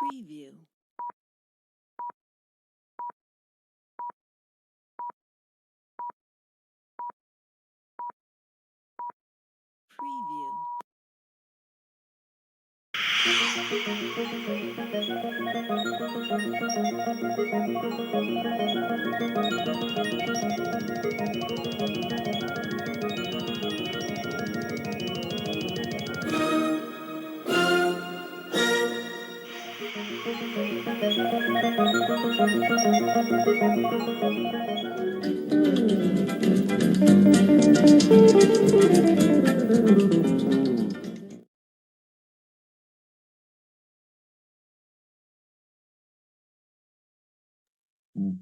Preview. Preview.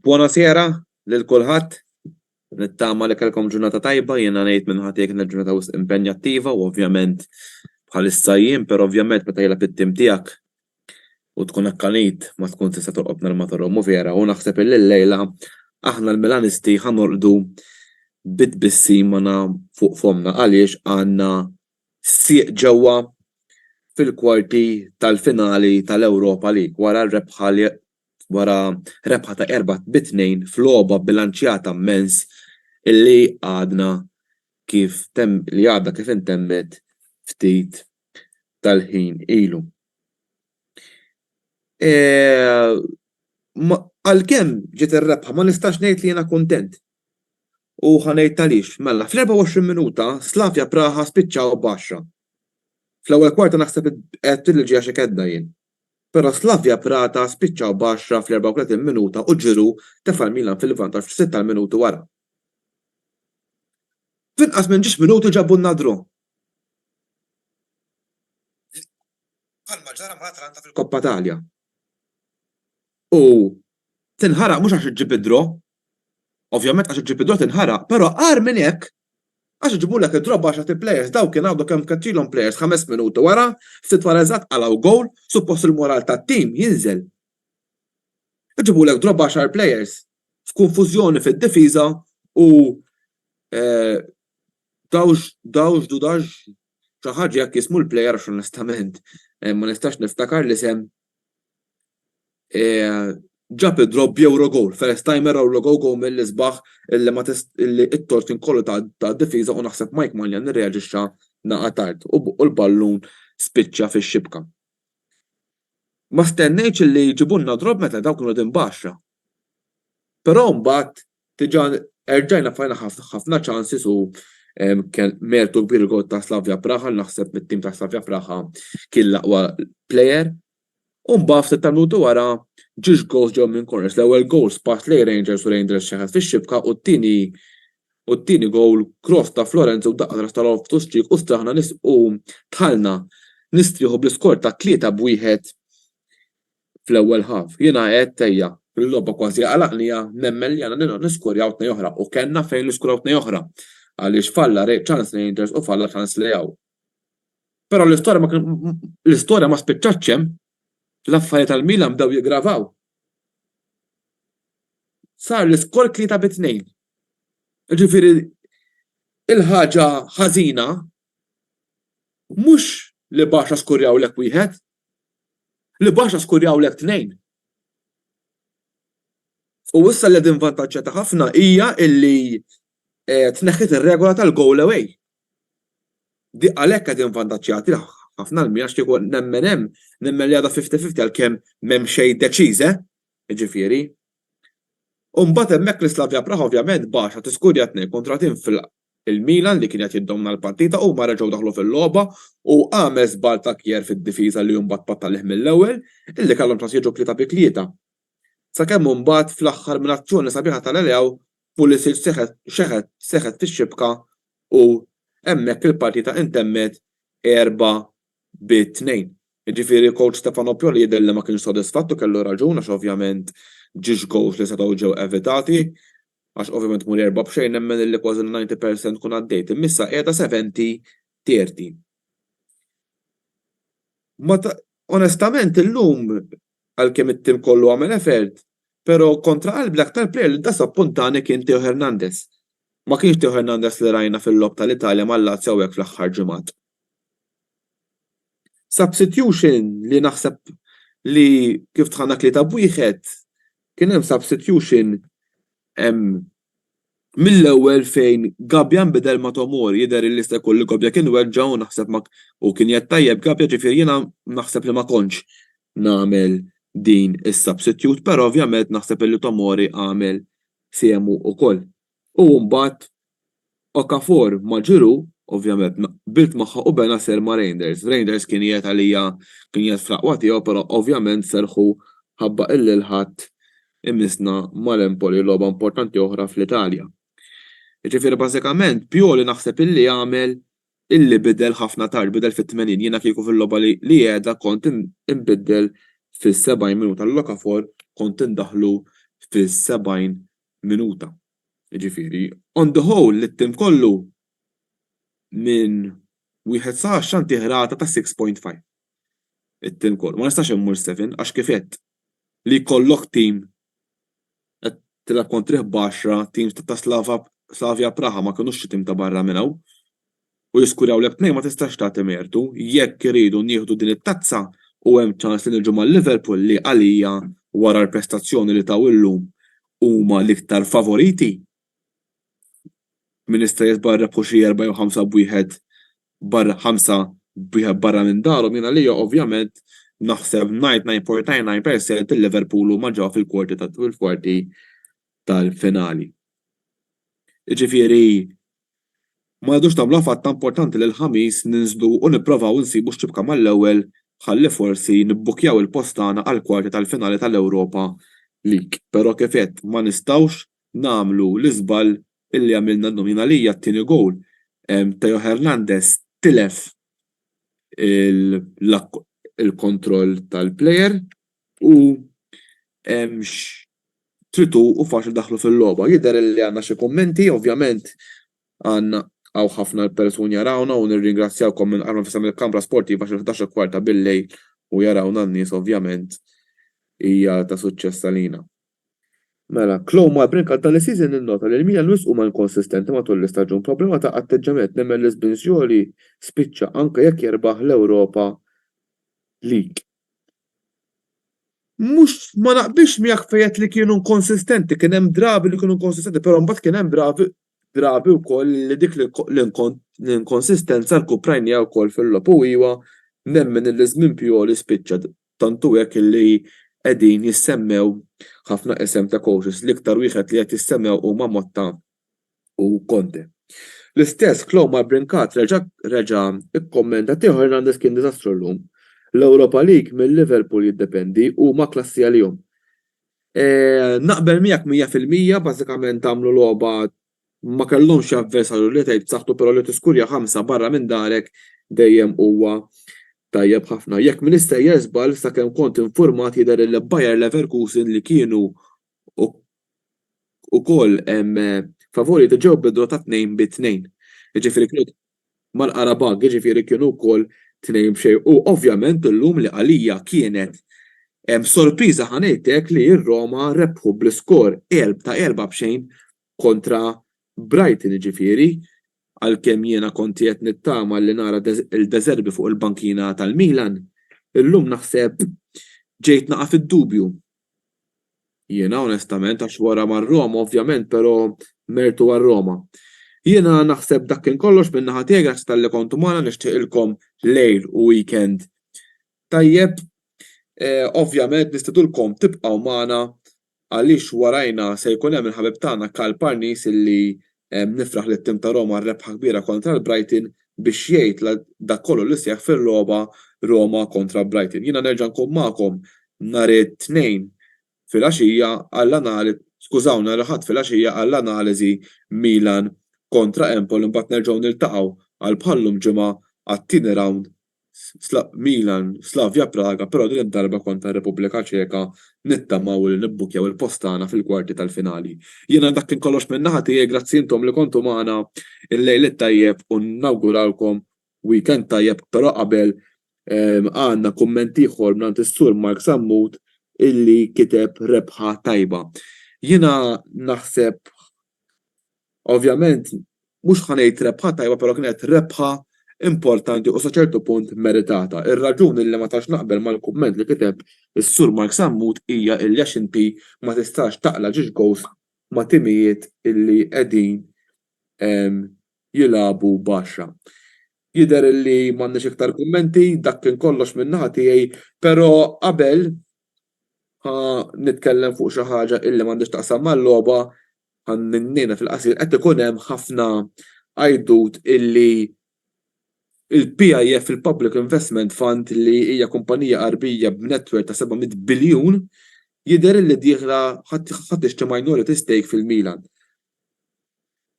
Buonasera lil kulħadd. Nittama li kellkom ġurnata tajba, jiena ngħid minn ħadd jekk ġurnata wisq impenjattiva u ovvjament bħalissa jien, però ovvjament meta jilgħab it-tim tiegħek u tkun akkanit ma tkun tista' torqod mal-Mataromu vera u naħseb illi llejla aħna l-Milanisti ħanorqdu bit-bissimana fuq fomna għaliex għandna sieq ġewwa fil-kwarti tal-finali tal-Ewropa League wara rebħa ta' 4-2 f'logħba bilanċjata immens illi għadna kif intemmet ftit tal-ħin ilu. Għalkemm ġiet ir-rebħa ma nistax ngħid li jiena kuntent. U ħanejt għaliex, mela fl-24 minuta Slavia Praha spiċċaw baxxa. Fl-ewwel kwarta naħseb qed tilġi xi kedda jien. Però Slavia Praha spiċċaw baxxa fl-34 minuta u ġiru tefal Milan fil-vantaġġ f'6 minuti wara. F'inqas minn ġiex minuti ġabulna draw. Bħalma ġara mal-Atalanta fil-Koppa Talja. U tinħaraq mhux għax iġġib id-draw. Ovvjament għax iġġib id-draw tinħaraq, però qar minn hekk għax iġibulek id-draw baxxa players daw kien għadu kemm kattilhom players 5 minuti wara, ftit wara eżatt għalaw gowl, suppost il-moral tat-tim jinżel. Iġibulek draw baxxa players f'konfużjoni fid-difiża u dawx xi ħaġa jekk jismu l-plejer għax onestament ma nistax niftakar l-isem ġab id-draw b'Eurogol, first timer Eurogol mill-isbaħ illi it-tort inkollu ta' difiża u naħseb Mike Maljan irreaġixxa naqa' tard u l-ballun spiċċa fix-xibka. Ma stennejtx illi jġibulna drob meta dawk kienu tinbaxxa. Però mbagħad diġà erġajna fajna ħafna chances u kien mertu kbir il-gol ta' Slavia Praha, naħseb mit-tim ta' Slavia Praha kien l-aqwa player. U mbagħad ftit minuti wara ġiex goals ġew minn corners. L-ewwel goal spass lejn Rangers u Rangers xeħed fix-xibka u t-tieni goal cross ta' Florenz u daqqa tal-Loftus Cheek u straħna u tħallna nistrieħu bl-iskor ta' 3-1 fl-ewwel half. Jiena qed tejja il-logħba kważi għalaqnija nemmen li għandna niskorjaw tnej oħra u kellna fejn niskorjaw tnej oħra għaliex falla ċans Rangers u falla ċans lejhaw. Però l-istorja ma spiċċax hemm. L-affarijiet tal-Milan bdew jiggravaw. Sar l-iskor 3-2. Ġifieri il-ħaġa ħażina mhux li baxxa skurjaw lek wieħed, li baxxa skurjaw lek 2. U issa li qegħdin vantaġġjata ħafna hija illi tneħħit ir-regola tal-goal away. Għalhekk qegħdin vantaġġjati ħafna l-Milan xtiequ nemmen li għadha 50-50 għalkemm m'hemm xejn deċiża, jiġifieri. U mbagħad hemmhekk l-Slavia Praha ovvjament baxxa tiskurja 2 kontra il-Milan li kien qed jiddomna l-partita u ma reġgħu daħlu fil-logħba u għamel żball ta' kjer fid-difiża li mbagħad pattalih mill-ewwel illi kellhom ċans jiġu 3-3. Sakemm mbagħad fl-aħħar minn azzjoni sabiħa tal-Eljaw Pulisic seħħet fix-xibka u hemmhekk il-partita intemmet 4-2. Jiġifieri coach Stefano Pioli jidher li ma kienx sodisfattu kellu raġun għax ovvjament ġiex goals li setgħu ġew evitati għax ovvjament mur 4-0 nemmen li kważi 90% kun għaddejt. Imissa qiegħda 70-30. Onestament illum għalkemm it-tim kollu għamel effort, però kontra qalb l-aktar plejer li disappuntani kien Theo Hernandez. Ma kienx Theo Hernandez li rajna fil-lob tal-Italja mal-Lazio hekk fl-aħħar ġimgħat. Substitution li naħseb li kif tħanna 3-1 kien hemm substitution mill-ewwel fejn Gabjan bidel ma' Tomori jidher li sta jkun li Gabja kien weġġa' u naħseb u kien jgħid tajjeb Gabja ġifieri jiena naħseb li ma kontx nagħmel din is-substitute, però ovvjament naħseb li Tomori għamel CMU ukoll. U mbagħad Okafor ma ġiru, ovvjament bilt magħha u Benacer ma' Reinders. Reinders kien jgħid għalija kien jgħid fl-aqwa tiegħu, però ovvjament serħu ħabba illi l-ħadd imisna mal-Empoli logħba importanti oħra fl-Italja. Ġifieri bażikament Pioli naħseb illi għamel illi bidel ħafna tard, bidel fit-80, jiena kieku fil-logħba li qiegħda kont inbiddel fis-70 minuta l-Okafor kont indaħlu fis-70 minuta. Ġifieri, on the whole, it-tim kollu minn wieħed sa 10 tiħrata ta' 6.5. It-tim kollu. Ma nistax immur 7 għax kif qed li jkollok tim qed tilab kontrih b'10 tim ta' Slavia Praha ma kinux xi tim ta' barra minn hawn. U jiskuraw lek tnejn ma tistax tagħti mertu, jekk iridu nieħdu din it-tazza u hemm ċans li niġu mal-Liverpool li għalija wara l-prestazzjoni li taw illum huma l-iktar favoriti. Ministra jizbarra puxi 4 u 5 b'wieħed barra 5 b'wieħed barra minn darhom jiena li ovvjament naħseb 99.99% il-Liverpool huma ġew fil-kwarti tal-finali. Ġifieri ma jgħidux tagħmlu fatt importanti li l-ħamis ninżlu u nipprovaw insibu x'tibka mal-ewwel ħalli forsi nibbukjaw il-postana għall-kwarti tal-finali tal-Ewropa League. Però kif qed ma nistgħux nagħmlu l-iżball illi għamilna n-nominalija t-tieni gowl. Teo Hernandez tilef il-kontroll tal-plejer u tritu u faċli daħlu fil-logħba. Jidher li għandna xi kummenti, ovvjament għandna għaw ħafna persuni jarawna u nirringrazzjawkom minn qarma fisem il-Kamra Sportiva xi bil-lejl u jarawna n-nies ovvjament hija ta' suċċess għalina. Mela, Klow Malbrin dan is-season innota li l-Milan wisq huma inkonsistenti matul l-istaġun, problema ta' atteġġament nemmen l-Sbinżjoli spiċċa anke jekk jerbaħ l-Ewropa League. Mhux ma naqbilx miegħek fejn li kienu inkonsistenti, kien hemm drabi li kienu inkonsistenti, però mbagħad kien hemm drabi wkoll li dik l-inkonsistenza rkuprajnija wkoll fil-logħba u iwa nemmen il-żmien Pioli spiċċa tantu hekk illi qegħdin jissemmew ħafna isem ta' coaches l-iktar wieħed li qed jissemmew huma Motta u Conte. L-istess Klow Malbrinkat reġa' ikkommenta Teo Hernandez kien diżastru llum. L-Europa League mill-Liverpool jiddependi u ma klassi għalihom. Naqbel miegħek 100% bażikament għamlu logħba ma kellhomx avversarju li tgħid b'saħħtu però li tiskurja 5 barra minn darek dejjem huwa tajjeb ħafna. Jekk min jista' jeżbal sakemm kont infurmat jidher li Bayer Leverkusen li kienu ukoll favoriti ġew bidru ta' 2-2. Jiġifieri kienu mal-Qarabag, jiġifieri kienu wkoll 2-2. U ovvjament illum li għalija kienet sorpriża ħanejtek li r-Roma rebħu bl-iskor 4-0 kontra Brighton jiġifieri. Għalkemm jiena konti qed nittama li nara il-Deżerbi fuq il-bankina tal-Milan, illum naħseb ġejt naqa' fid-dubju. Jiena onestament għax wara mar-Roma ovvjament, però mertu għar-Roma. Jiena naħseb dak kien kollox minn naħa tiegħek grazzi tal-li kontu magħna nixtieqilkom lejl u weekend tajjeb. Ovvjament nistidulkom tibqgħu magħna għaliex warajna se jkun hemm il-ħabib tagħna Karl Parnis illi nifraħ li t-tim ta' Roma rebħa kbira kontra l-Brighton biex jgħid dak kollu li seħħ fil-logħba Roma kontra Brighton. Jiena nerġa' nkun magħkom nhar it-tnejn fil-għaxija għall-analiżi, skużawna raħat fil-għaxija għall-analiżi Milan kontra Empoli imbagħad nerġgħu niltaqgħu għal bħallum ġimgħa għat-tieni round Milan Slavia Praga, però din id-darba kontra Repubblika Ċeka nittamaw li nibbukjaw il-postana fil-kwarti tal-finali. Jiena dak kien kollox minn naħa tiegħi, grazzi intom li kontu magħna il-lejl tajjeb u nawguralkom weekend tajjeb, però qabel għandna kumment ieħor minn is-sur Mark Sammut illi kiteb rebħa tajba. Jiena naħseb ovvjament mhux ħanejt rebħa tajba, però kienet rebħa importanti u sa ċertu punt meritata. Ir-raġuni li ma tax naqbel mal-kumment li kiteb is-Sur Mark Sammut hija li għax inti ma tistax taqla ġiex gows ma' timijiet illi qegħdin jilagħbu baxxa. Jidher illi m'għandniex iktar kummenti, dak kien kollox min-naħa tiegħi, però qabel nitkellem fuq xi ħaġa illi m'għandix taqsam mal-logħba ħanninnejna fil-qasir qed ikun hemm ħafna għajdut illi il-PIF, il-Public Investment Fund, li hija kumpanija qarbija b'netwerk ta' 700 biljun, jidher li dieħla ħadd tixtri minority stake fil-Milan.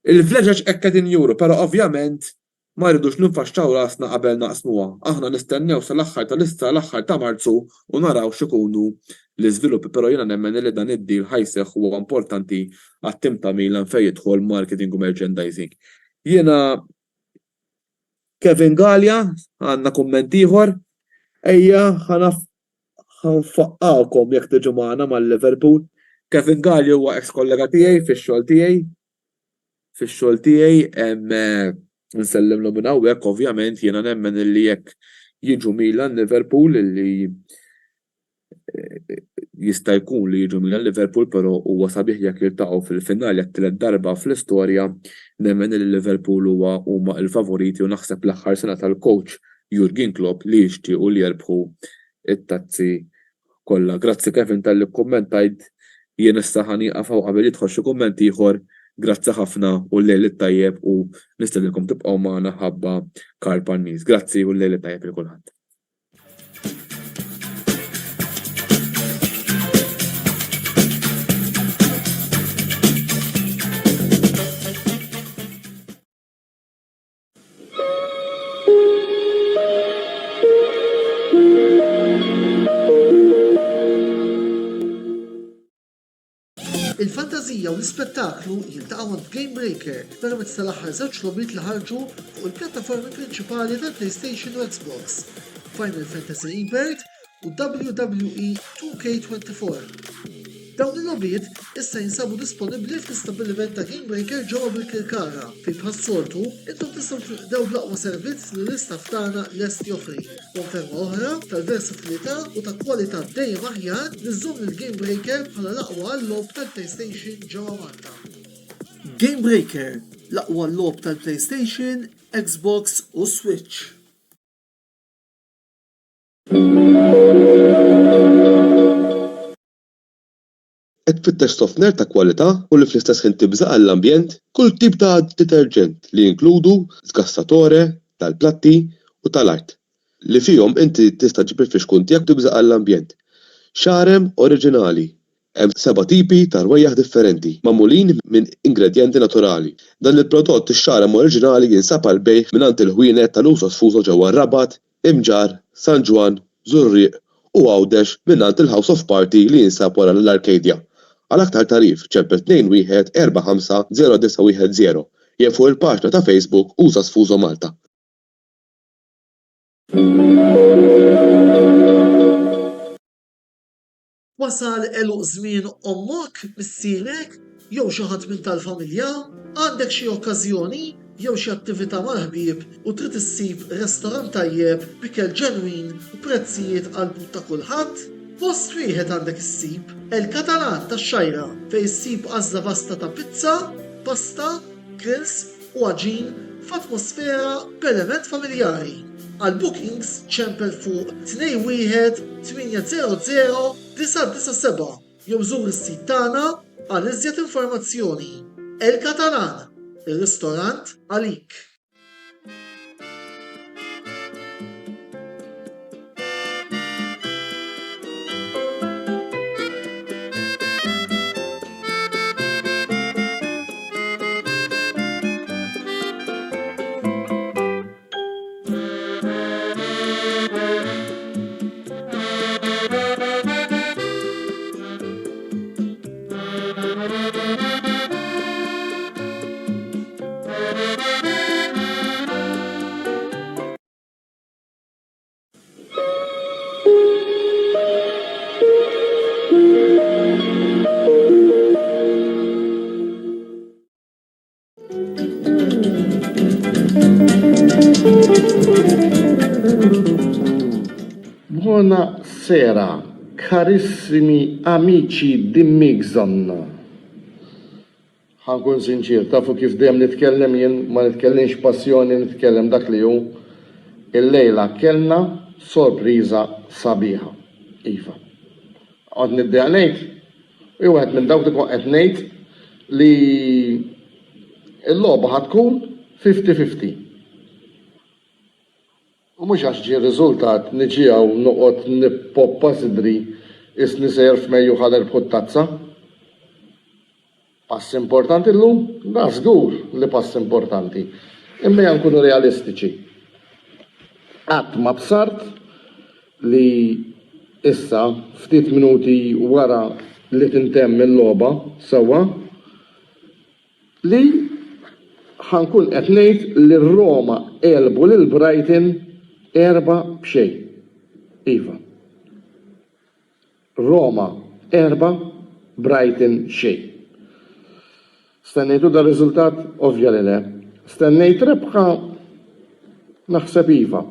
Il-vleġaġ hekk qegħdin juru, però ovvjament ma rridux ninfaxxaw rasna qabel naqsmuha. Aħna nistennew sal-aħħar tal-aħħar ta' Marzu u naraw x'ikunu l-iżviluppi, però jiena nemmen li dan id-deal ħajseħ huwa importanti għat-tim ta' Milan fejn jidħol marketing u merchandising. Jiena Kevin Gallia, għandna kumment ieħor, ejja ħanfaqqawkom jekk tiġu magħna mal-Liverpool. Kevin Gallia huwa ex-kollega tiegħi fix-xogħol tiegħi nsellem minn hawnhekk, ovvjament jiena nemmen illi jekk jiġu Milan Liverpool illi jista' jkun li jiġu Milan Liverpool, però huwa sabiħ jekk jiltaqgħu fil-finali jekk tielet darba fl-istorja, nemmen li Liverpool huma l-favoriti u naħseb l-aħħar sena tal-coach Jurgen Klopp li jixtiequ li jerbħu it-tazzi kollha. Grazzi Kevin tal-li kkummentajt, jien issa ħanieqaf qabel jidħol xi kumment ieħor. Grazzi ħafna u l-lejl tajjeb u nistedilkom tibqgħu magħna ħabba Karl Pannis. Grazzi u l-lejl tajjeb il kulħadd. Il-fantazija u l-ispettaklu jiltaqgħu għand Game Breaker permezz tal-aħħar żewġ logħbiet li ħarġu fuq il-pjattaformi prinċipali tal-PlayStation u Xbox, Final Fantasy Rebirth u WWE 2K24. Dawn il-logħbiet issa jinsabu disponibbli fl-istabbiliment ta' Game Breaker ġewwa bil-Kirkara fejn bħas-soltu intom tistgħu tilqgħu bl-aqwa servizz li l-istaff tagħna lest joffri. Konferma oħra tal-versatilità u ta' kwalità dejjem aħjar li żżomm il-Game Breaker bħala l-aqwa logħob tal-PlayStation ġewwa Malta. Game Breaker, l-aqwa logħob tal-PlayStation, Xbox u Switch. Qed tfittex software ta' kwalità u li fl-istess ħin tibża għall-ambjent kull tip ta' detergent li jinkludu skassatore tal-platti u tal-art li fihom inti tista' ġib il-fixkun tiegħek tibża għall-ambjent. Xarem oriġinali. Hemm 7 tipi ta' rwejjaħ differenti magħmulin minn ingredjenti naturali. Dan il-prodott ix-xarem oriġinali jinsab għal bejgħ mingħand il-ħwienet tal-Uso Sfuso ġewwa Rabat, Imġar, San Ġwan, Żurrieq u Għawdex mingħand il-House of Party li jinsab wara l-Arcadia. Għal aktar tarif ċempel 21450910 jew fuq il-paġna ta' Facebook Uso Sfuso Malta. Wasal eluq żmien ommok, missierek, jew xi ħadd minn tal-familja, għandek xi okkażjoni jew xi attività mal-ħbieb u trid issib restorant tajjeb b'ikel ġenwin u prezzijiet qalbu ta' kulħadd? Post wieħed għandek issib El-Katalan tax-Xajra fejn issib għażla vasta ta' pizza, pasta, grills u għaġin f'atmosfera b'element familjari. Għal bookings ċempel fuq 21-800-997 jew żur is-sit tagħna għal iżjed informazzjoni. El-Katalan, ir-ristorant għalik. Buonasera, Carissimi amici di Migzonna. Ħankun sinċir, tafu kif dejjem nitkellem jien ma nitkellimx passjoni, nitkellem dak li hu. Il-lejla kellna sorpriża sabiħa. Iva. Għod nibdew ngħid, u wieħed minn dawk li kont qed ngħid li l-logħba ħatkun 50-50. U mhux għax ġie riżultat niġi hawn noqgħod nippoppa sidri isni sejjer f'Mejju ħader b'ħut-tazza. Pass importanti llum? Da żgur li pass importanti. Imma nkunu realistiċi. Qatt ma bsart li issa ftit minuti wara li tintemm il-logħba sewwa li ħankun qed ngħid li Roma qelbu lil Brighton 4-0. Iva. Roma 4, Brighton xejn. Stennejtu da riżultat? Ovvja li le. Stennejt rebħa naħseb iva.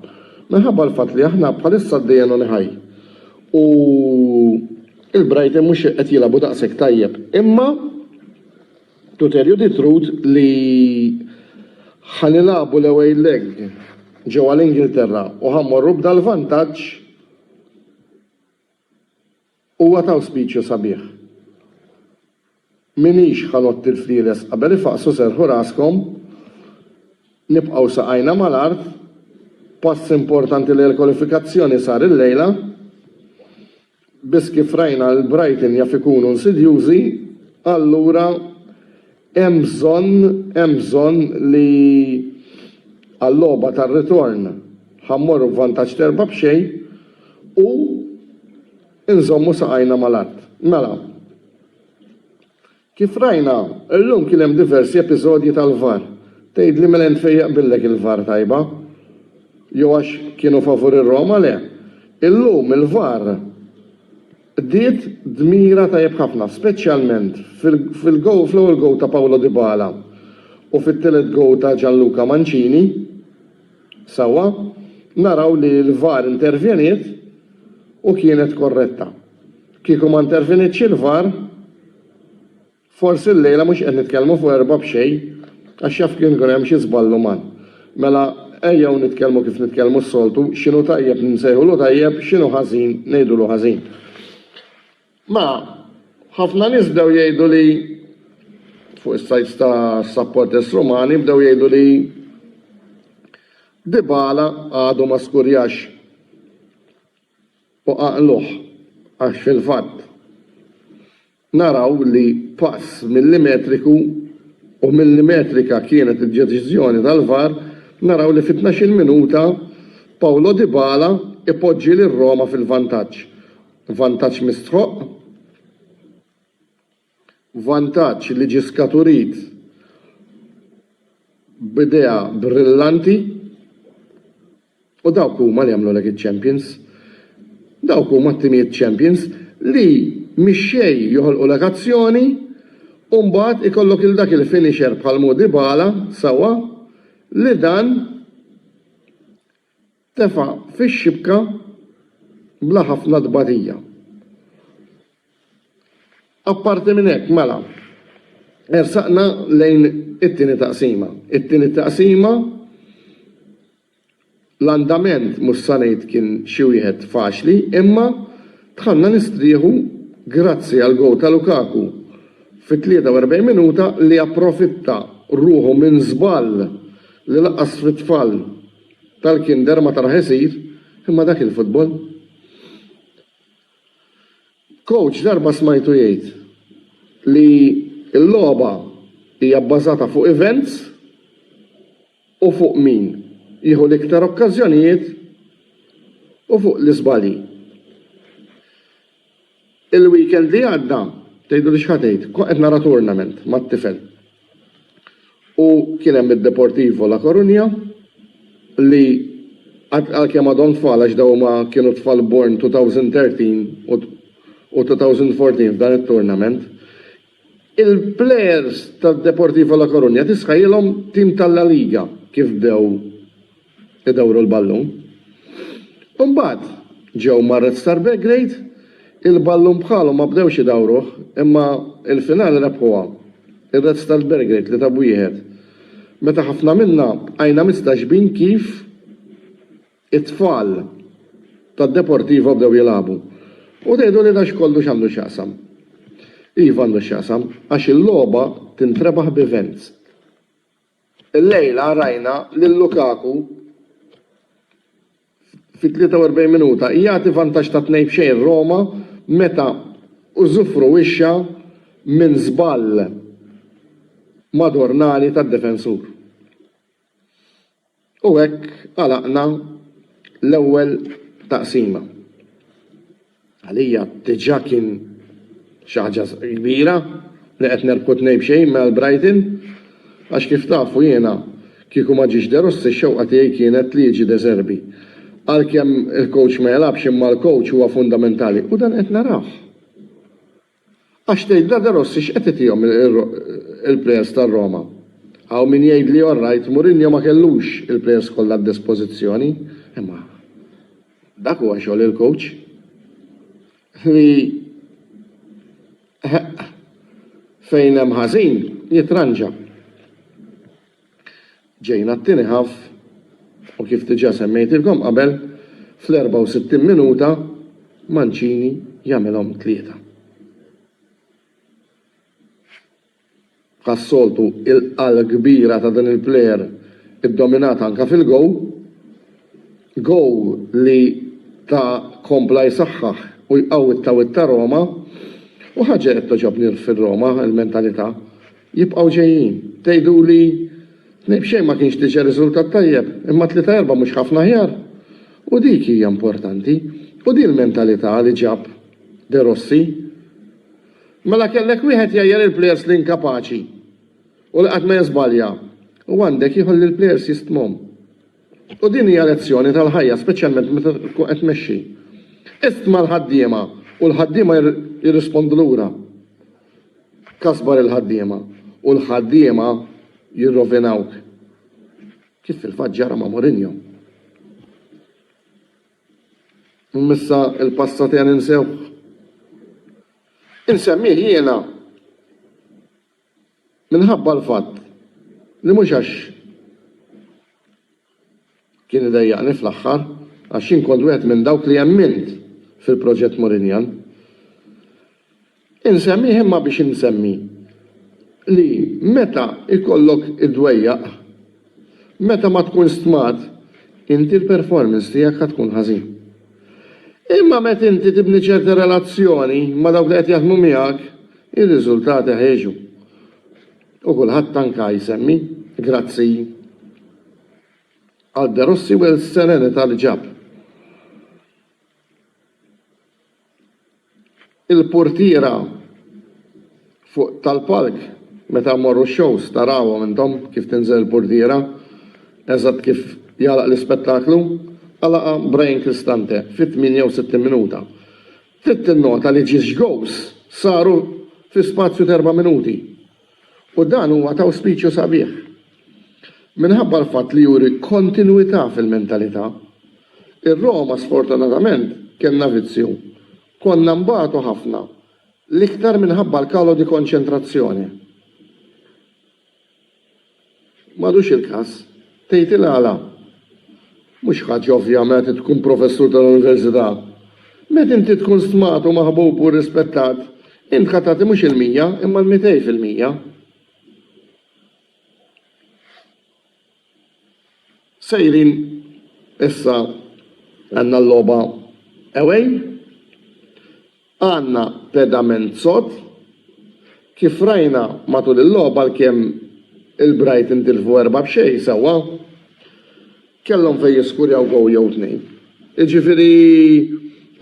Minħabba l-fatt li aħna bħalissa d-dejjenu neħaj. U il-Brighton mhux qed jilagħbu daqshekk tajjeb. Imma to tell you the truth li ħanilagħbu l-away leg ġewwa l-Ingilterra u ħammorru b'dal vantaġġ huwa taw spiċċju sabiħ. Minix ħanott il-fliles qabel ifaqsu serħu raskom, nibqgħu saqajna mal-art, pass importanti li l-kwalifikazzjoni sar il-lejla, biss kif rajna l-Brighton jaf ikunu insidjużi, allura hemm bżonn li għall-logħba tar-ritorn ħammorru b'vantaġġ 4-0 u inżommu saqajna mal-art. Mela, kif rajna, illum kien hemm diversi episodji tal-VAR. Tgħidli mela fejn jaqbillek il-VAR tajba? Jew għax kienu favur ir-Roma le. Illum il-VAR diet dmira tajjeb ħafna, speċjalment fil-ewwel gow ta' Paolo Dybala u fit-tielet gow ta' Gianluca Mancini, sewwa naraw li l-VAR intervjeniet u kienet korretta. Kieku ma intervjenitx il-VAR, forsi l-lejla mhux qed nitkellmu fuq 4-0 għax jaf kien ikun hemm xi żballu man. Mela ejjew nitkellmu kif nitkellmu s-soltu, x'inhu tajjeb nsejħulu tajjeb, x'inhu ħażin ngħidulu ħażin. Ma ħafna nies bdew jgħidu li fuq is-sajts ta' supporters Rumani bdew jgħidu li Dybala għadu ma skurjax u qaqluh għax fil-fatt naraw li pass millimetriku u millimetrika kienet il-deċiżjoni tal-VAR, naraw li fit-12 minuta Paolo Dybala ipoġġi lir Roma fil-vantaġġ. Vantaġġ mistħoq, vantaġġ li ġie skaturit b'idea brillanti u dawk huma li jagħmlu lek iċ-Champions. Dawk huma t-timijiet Champions li mixxej joħolqu lek azzjoni u mbagħad ikollok il dak il-finisher bħal Dybala sewwa li dan tefa' fix-xibka bla ħafna dbatija. Apparti minn hekk mela, ersaqna lejn it-tieni taqsima. It-tieni taqsima l-andament mhux sa ngħid kien xi wieħed faċli, imma tħallna nistrieħu grazzi għal gowl ta' Lukaku fit-43 minuta li approfitta ruħu minn żball li laqqas fit-tfal tal-kinder ma taraħ isir, imma dak il-futbol. Coach darba smajtu jgħid li l-logħba hija bbażata fuq events u fuq min jieħu l-iktar okkażjonijiet u fuq l-iżbalji. Il-weekend li għadda tgħidu li x'ħatejt, qed nara tournament mat-tifel. U kien hemm id-Deportivo La Coruña li għalkemm għadhom tfal għax daw ma kienu tfal born 2013 u 2014 f'dan it-tournament. Il-players tad-Deportivo La Coruña tisħajilhom tim tal-La Liga kif bdew idawru l-ballun. Imbagħad ġew mar Red Star Belgrade, il-ballum bħalhom ma bdewx idawruh, imma il-finali rebħuha. Ir-Reds tal-Belgrade li tabu wieħed. Meta ħafna minna għajna mistaġbin kif it-tfal tad-Deportivo bdew jilagħbu. U tgħidu li da x'kollu x'għandu x'jaqsam. Iva għandu x'jaqsam għax il-logħba tintrebaħ b'events. Il-lejla rajna lil Lukaku fi 43 minuta jagħti vantaġġ ta' 2-0 Roma meta użufru wixxa minn żball madornali tad-defensur. U hekk għalaqna l-ewwel taqsima. Għalija diġà kien xi ħaġa kbira li qed nerbħu 2-0 mal-Brighton għax kif tafu jiena kieku ma ġiex De Rossi x-xewqa tiegħi kienet li jiġi De Zerbi. Għalkemm il-coach ma jilabx imma l-coach huwa fundamentali u dan qed naraw. Għax tgħidla De Rossi x'qed itihom il-plejers tar-Roma. Għaw min jgħidli orrajt Mourinho ma kellux il-plejers kollha d-dispożizzjoni, imma dak huwa xogħol il-coach li fejn hemm ħażin jitranġa. Ġejna t-tieni ħaf u kif diġà semmejtilkom qabel fl-64 minuta Mancini jagħmilhom 3. Għas-soltu il-qal kbira ta' dan il-plejer id-dominata anka fil-gow, gow li ta' kompla jsaħħaħ u jqawwi ta' Roma u ħaġa qed toġobni fil-Roma il-mentalità jibqgħu ġejjin. Tgħidu li xejn ma kienx diġà riżultat tajjeb, imma 3-4 mhux ħafna ħjar. U dik hija importanti. U din il-mentalità li ġab De Rossi. Mela kellek wieħed jgħajjar il-plejers li inkapaċi u li qatt ma jeżbalja. U għandek jieħolli l-plejers jistmhom. U din hija lezzjoni tal-ħajja, speċjalment meta tkun qed tmexxi. Istma' l-ħaddiema u l-ħaddiema jirrispondu lura. Kasbar il-ħaddiema u l-ħaddiema jirrovinawk. Kif fil-fatt ġara ma' Mourinho. Missa il-passat jan insew. Insemmih jiena minħabba l-fatt li mhux għax kien idejjaqni fl-aħħar għax jien kont wieħed minn dawk li jemmint fil-proġett Mourinjan. Insemmih imma biex insemmi li meta ikollok id-dwejjaq, meta ma tkun stmat, inti l-performance tiegħek ħad tkun ħażin. Imma meta inti tibni ċerta relazzjoni ma dawk li qed jaħdmu miegħek, ir-riżultati ħeġu. U kulħadd anke jsemmi grazzi għal De Rossi u l-serenità li ġab. Il-portiera fuq tal-palk meta mmorru shows tarawhom intom kif tinżel il-portiera, eżatt kif jalaq l-ispettaklu, għalaqa Brian Cristante fit-68 minuta. Trid tinnota li ġiex goals saru fi spazju ta' 4 minuti. U dan huwa taw spiċċju sabiħ. Minħabba l-fatt li juri kontinuità fil-mentalità, ir-Roma sfortunatament kellna vizzju. Konna mbagħtu ħafna l-iktar minħabba l-kalu di konċentrazzjoni. Madux il-każ, tgħid il-għala. Mhux ħaġa ovvjament tkun professur tal-Università. Meta inti tkun stmat u maħbub u rispettat, int ħatati mhux il-100 imma l-200%. Sejrin issa għandna l-logħba away, għandna pedament sod, kif rajna matul il-logħba l-kemm il-Brighton tilfu 4-0 sewwa, kellhom fejn jiskurjaw gow jew 2. Jiġifieri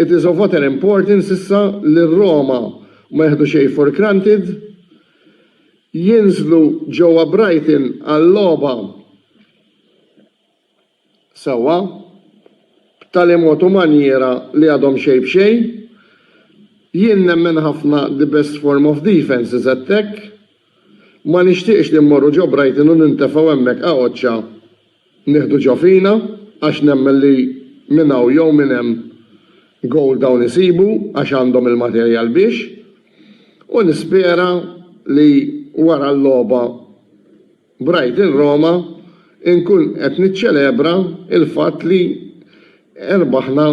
it is of utter importance issa li Roma ma jeħdu xejn for granted, jinżlu ġewwa Brighton għall-logħba sewwa b'tali mod u maniera li għadhom xejn b'xejn. Jien nemmen ħafna the best form of defense is attack. Ma nixtieqx li mmorru ġo Brighton u nintefgħu hemmhekk għawoċċa nieħdu ġo fina għax nemmen li minn hawn jew minn hemm gowl dawn isibu għax għandhom il-materjal biex u nispera li wara l-logħba Brighton Roma inkun qed niċċelebra il-fatt li erbaħna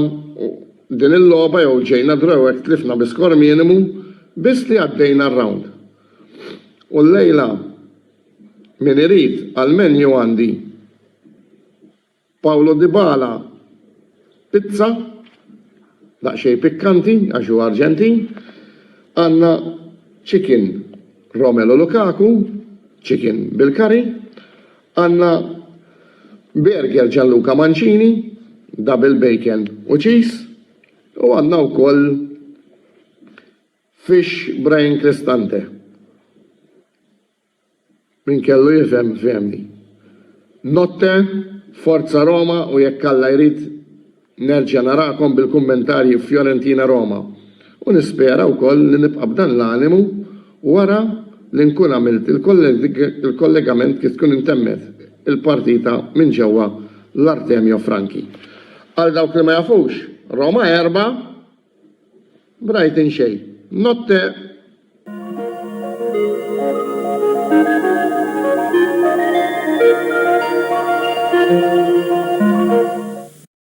din il-logħba jew ġejna drawek tlifna bi skor minimu biss li għaddejna r-round. U l-lejla min irid għal-menju għandi Paolo Dybala pizza daqsxejn pikkanti għax huwa Arġentin, għandna chicken Romelu Lukaku, chicken bil-kari, għandna burger Gianluca Mancini, double bacon u cheese, u għandna wkoll fish Brian Cristante. Min kellu jifhem fehmni. Notte, Forza Roma u jekk Alla jrid nerġa' narakom bil-kummentarji Fiorentina Roma. U nispera wkoll li nibqa' b'dan l-animu wara li nkun għamilt il-kollegament kif tkun intemmet il-partita minn ġewwa l-Artemio Franchi. Għal dawk li ma jafux, Roma 4, Brighton xejn. Notte